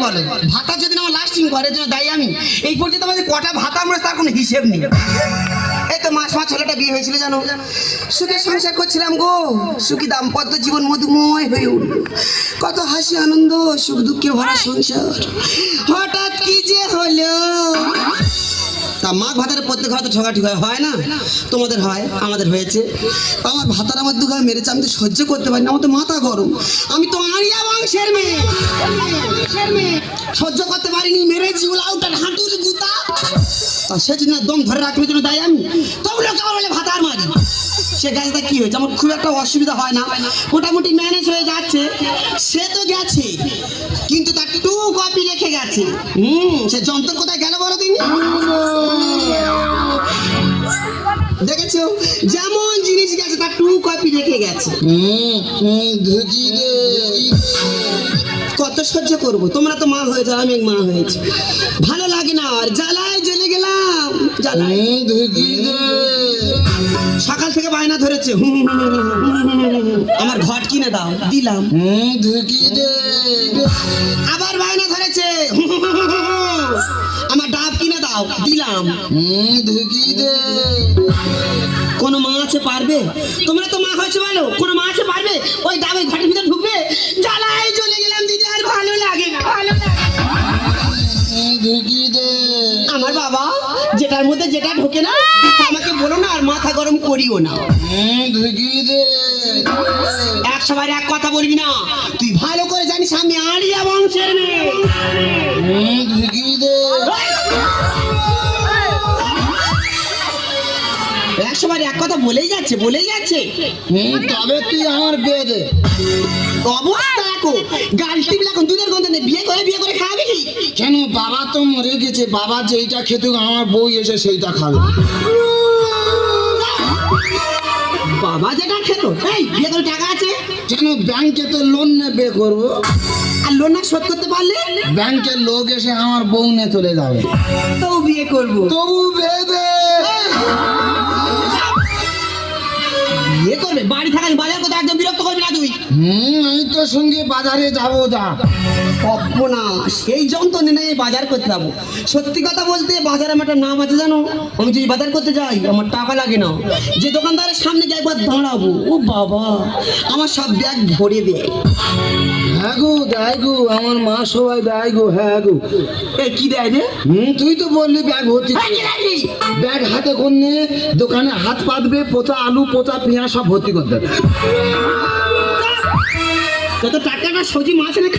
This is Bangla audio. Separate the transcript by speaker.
Speaker 1: বলো, ভাতা যদি আমার লাস্টিং করে জন্য দায়ী আমি। এই পর্যন্ত আমাদের কটা ভাতা আমরা তার কোনো হিসেব নেই। এই তো মাস ছেলেটা বিয়ে হয়েছিল জানো, সুখে সংসার করছিলাম গো, সুখী দাম্পত্য জীবন মধুময় হয়ে উঠল, কত হাসি আনন্দ সুখ দুঃখে ভরা সংসার। হঠাৎ কি যে হলো, তা মাঘ ভাতার প্রত্যেক ঘরে তো ঠকাঠি হয় না? তোমাদের হয়, আমাদের হয়েছে। আমার ভাতার আমার দুঘা মেরেছে, আমি তো সহ্য করতে পারি না, আমার তো মাথা গরম। আমি তো আড়িয়া বংশের মেয়ে, সহ্য করতে পারিনি, মেরেছি উলাউটার হাঁটুর গুতা। তা সে যদি না দম ধরে রাখবে জন্য দায় আমি, তখন লোক আমার বলে ভাতার মারি। সে গাছটা কি হয়েছে, আমার খুব একটা অসুবিধা হয় না, মোটামুটি ম্যানেজ হয়ে যাচ্ছে। সে তো গেছে, কিন্তু তার টু কপি রেখে গেছে। সে যন্ত্র কোথায় গেল বলো তুমি? দেখেছো, যেমন জিনিস গেছে তার টু কপি রেখে গেছে। কত সহ্য করবো, তোমরা তো মা হয়েছে, আমি মা হয়েছে, ভালো লাগে না আর, জ্বালায় জ্বলে গেলাম। সকাল থেকে বায়না ধরেছে, আমার ঘট কিনে দাও, দিলাম। আবার বায়না ধরেছে, আমার ডাব কিনে দাও, দিলাম। কোন মা আছে পারবে? তোমরা তো মা হয়েছে বলো, কোন মা আছে পারবে ওই ডাবের ঘাটের ভিতরে ঢুকবে? জ্বালায় চলে গেলাম দিদি, আর ভালো লাগে না, ভালো লাগে। আমার বাবা যেটার মধ্যে যেটা ঢোকে না আমাকে বলো না, আর মাথা গরম করিও না। 100বার এক কথা বলবি না, তুই ভালো করে জানিস আমি আড়িয়া বংশের মেয়ে। 100বার এক কথা বলেই যাচ্ছে, বলেই যাচ্ছে।
Speaker 2: তবে তুই আমার বিয়ে দে।
Speaker 1: অবস্থা দেখো, গাল টিপলে এখন দুধের গন্ধ নেই, বিয়ে করে খাওয়াবি কি?
Speaker 2: কেন, বাবা তো মরে গেছে, বাবা যেইটা খেতে আমার বউ এসে সেইটা খাবে।
Speaker 1: বাবা যেটা খেত, এই বিয়ে করে টাকা আছে
Speaker 2: কেন, ব্যাংকে তো লোন নেবে করবো,
Speaker 1: আর লোন না শোধ করতে পারলে
Speaker 2: ব্যাংকের লোক এসে আমার বউ নিয়ে চলে যাবে,
Speaker 1: তবু বিয়ে করবো।
Speaker 2: তবু বিয়ে দে।
Speaker 1: বিয়ে করবে, বাড়ি থাকার বাজার কথা একদম বিরক্ত করবি না তুই।
Speaker 2: আমি তো সঙ্গে বাজারে যাবো, যা
Speaker 1: না সেই যন্ত্রণে নেই বাজার করতে যাবো। সত্যি কথা বলতে বাজারে আমার একটা নাম আছে জানো, আমি যদি বাজার করতে যাই আমার টাকা লাগে না, যে দোকানদারের সামনে যাই একবার দাঁড়াবো, ও বাবা আমার সব ব্যাগ ভরে দেয়।
Speaker 2: হ্যাঁ গো, দেয় গো, আমার মা সবাই দেয় গো। হ্যাঁ গো,
Speaker 1: এই কি দেয় রে?
Speaker 2: তুই তো বললি ব্যাগ ভর্তি, ব্যাগ হাতে করলে দোকানে হাত পাতবে, পোচা আলু পোচা পেঁয়াজ সব ভর্তি করতে।
Speaker 1: যত টাকা সবজি মাছ এনে